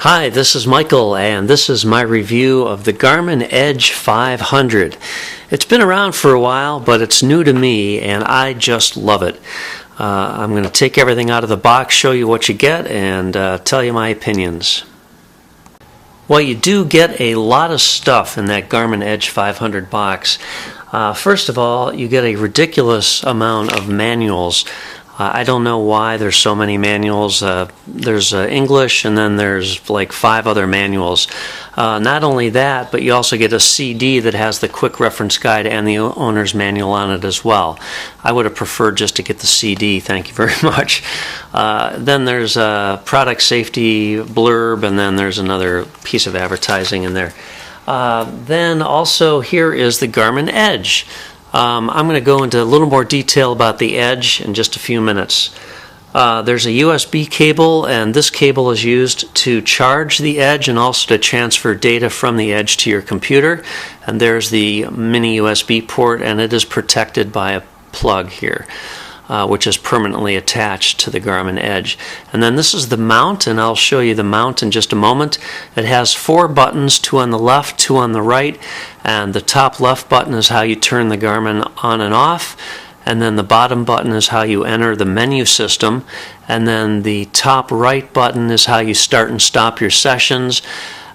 Hi, this is Michael, and this is my review of the Garmin Edge 500. It's been around for a while, but it's new to me, and I just love it. I'm going to take everything out of the box, show you what you get, and tell you my opinions. Well, you do get a lot of stuff in that Garmin Edge 500 box. First of all, you get a ridiculous amount of manuals. I don't know why there's so many manuals. There's English, and then there's like 5 other manuals. Not only that, but you also get a CD that has the quick reference guide and the owner's manual on it as well. I would have preferred just to get the CD, thank you very much. Then there's a product safety blurb, and then there's another piece of advertising in there. Then also here is the Garmin Edge. I'm going to go into a little more detail about the Edge in just a few minutes. There's a USB cable, and this cable is used to charge the Edge and also to transfer data from the Edge to your computer. And there's the mini USB port, and it is protected by a plug here, which is permanently attached to the Garmin Edge. And then this is the mount, and I'll show you the mount in just a moment. It has 4 buttons, 2 on the left, 2 on the right, and the top left button is how you turn the Garmin on and off, and then the bottom button is how you enter the menu system, and then the top right button is how you start and stop your sessions,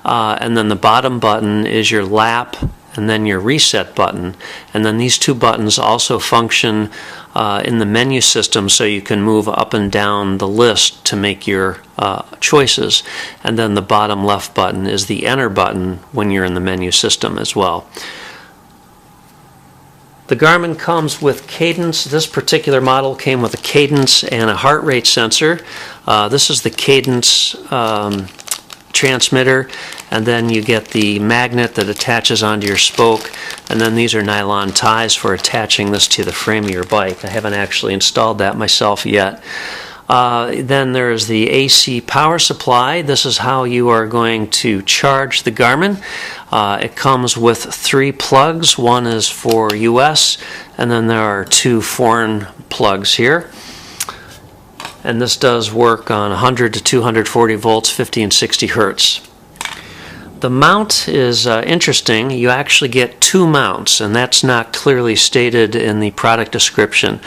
and then the bottom button is your lap, and then your reset button. And then these 2 buttons also function in the menu system, so you can move up and down the list to make your choices. And then the bottom left button is the enter button when you're in the menu system as well. The Garmin comes with cadence. This particular model came with a cadence and a heart rate sensor. This is the cadence transmitter, and then you get the magnet that attaches onto your spoke, and then these are nylon ties for attaching this to the frame of your bike. I haven't actually installed that myself yet. Then there is the AC power supply. This is how you are going to charge the Garmin. It comes with 3 plugs. One is for US, and then there are 2 foreign plugs here. And this does work on 100 to 240 volts, 50 and 60 hertz. The mount is interesting. You actually get 2 mounts, and that's not clearly stated in the product description.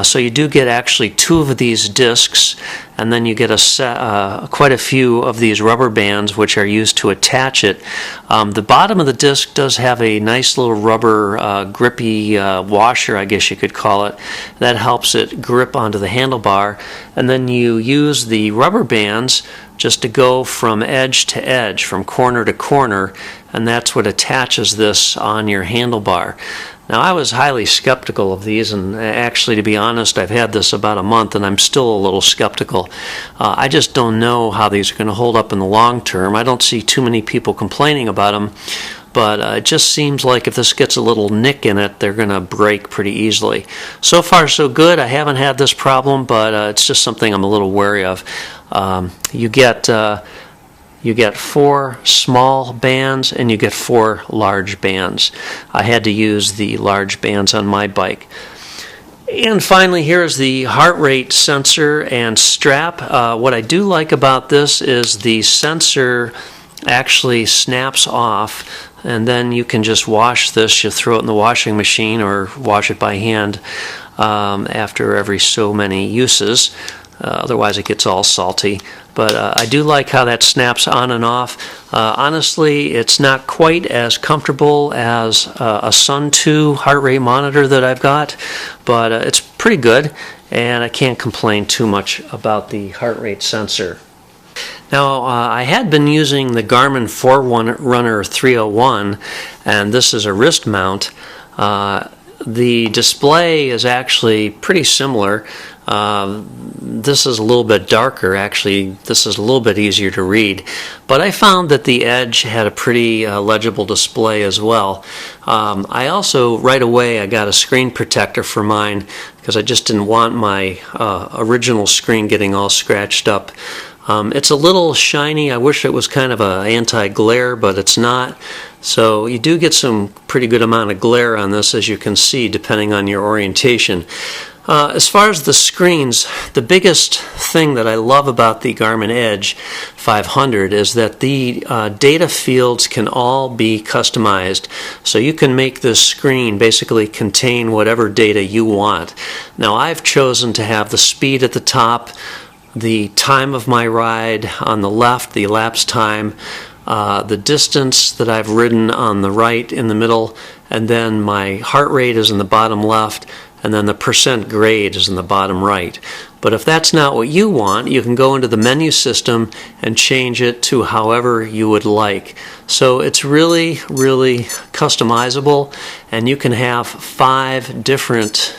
So you do get actually 2 of these discs, and then you get quite a few of these rubber bands which are used to attach it. The bottom of the disc does have a nice little rubber grippy washer, I guess you could call it. That helps it grip onto the handlebar, and then you use the rubber bands just to go from edge to edge, from corner to corner, and that's what attaches this on your handlebar. Now, I was highly skeptical of these, and actually, to be honest, I've had this about a month, and I'm still a little skeptical. I just don't know how these are going to hold up in the long term. I don't see too many people complaining about them, but it just seems like if this gets a little nick in it, they're going to break pretty easily. So far, so good. I haven't had this problem, but it's just something I'm a little wary of. You get 4 small bands, and you get 4 large bands. I had to use the large bands on my bike. And finally, here is the heart rate sensor and strap. What I do like about this is the sensor actually snaps off, and then you can just wash this. You throw it in the washing machine or wash it by hand after every so many uses. Otherwise it gets all salty. But I do like how that snaps on and off. Honestly, it's not quite as comfortable as a Sun 2 heart rate monitor that I've got, but it's pretty good, and I can't complain too much about the heart rate sensor. Now, I had been using the Garmin Forerunner 301, and this is a wrist mount. The display is actually pretty similar. This is a little bit darker. Actually, this is a little bit easier to read. But I found that the Edge had a pretty legible display as well. I also, right away, I got a screen protector for mine because I just didn't want my original screen getting all scratched up. It's a little shiny. I wish it was kind of an anti-glare, but it's not. So you do get some pretty good amount of glare on this, as you can see, depending on your orientation. As far as the screens, the biggest thing that I love about the Garmin Edge 500 is that the data fields can all be customized. So you can make this screen basically contain whatever data you want. Now I've chosen to have the speed at the top, the time of my ride on the left, the elapsed time, the distance that I've ridden on the right in the middle, and then my heart rate is in the bottom left, and then the percent grade is in the bottom right. But if that's not what you want, you can go into the menu system and change it to however you would like. So it's really, really customizable, and you can have five different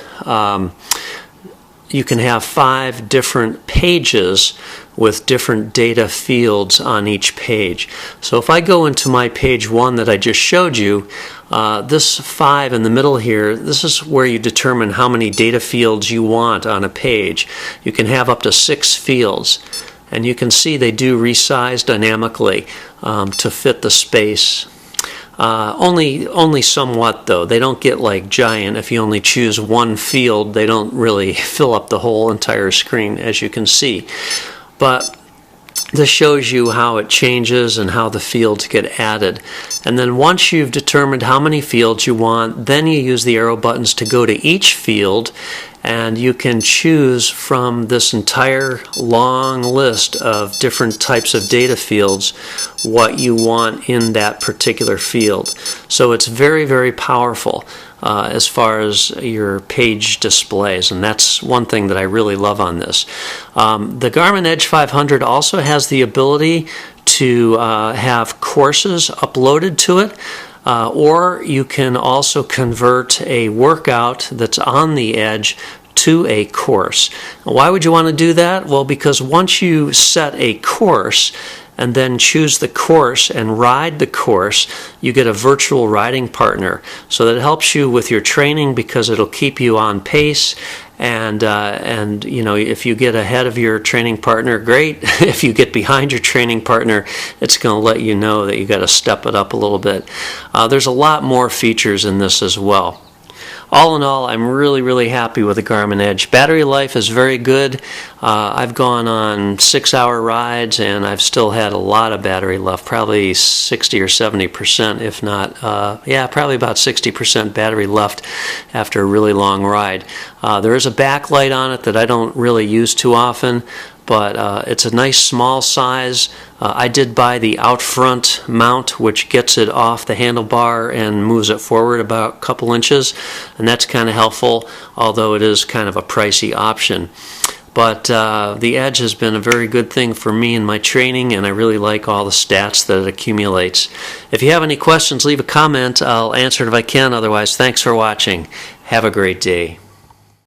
pages with different data fields on each page. So if I go into my page 1 that I just showed you, this 5 in the middle here, this is where you determine how many data fields you want on a page. You can have up to 6 fields, and you can see they do resize dynamically to fit the space. Only somewhat though. They don't get like giant. If you only choose one field, they don't really fill up the whole entire screen, as you can see. But this shows you how it changes and how the fields get added. And then once you've determined how many fields you want, then you use the arrow buttons to go to each field, and you can choose from this entire long list of different types of data fields what you want in that particular field. So it's very, very powerful as far as your page displays, and that's one thing that I really love on this. The Garmin Edge 500 also has the ability to have courses uploaded to it. Or you can also convert a workout that's on the Edge to a course. Why would you want to do that? Well, because once you set a course and then choose the course and ride the course, you get a virtual riding partner. So that helps you with your training because it'll keep you on pace. And you know, if you get ahead of your training partner, great. If you get behind your training partner, it's going to let you know that you got to step it up a little bit. There's a lot more features in this as well. All in all, I'm really, really happy with the Garmin Edge. Battery life is very good. I've gone on 6-hour rides, and I've still had a lot of battery left, probably 60 or 70%, if not, yeah, probably about 60% battery left after a really long ride. There is a backlight on it that I don't really use too often, but it's a nice small size. I did buy the out front mount, which gets it off the handlebar and moves it forward about a couple inches, and that's kind of helpful, although it is kind of a pricey option. But the Edge has been a very good thing for me in my training, and I really like all the stats that it accumulates. If you have any questions, leave a comment. I'll answer it if I can. Otherwise, thanks for watching. Have a great day.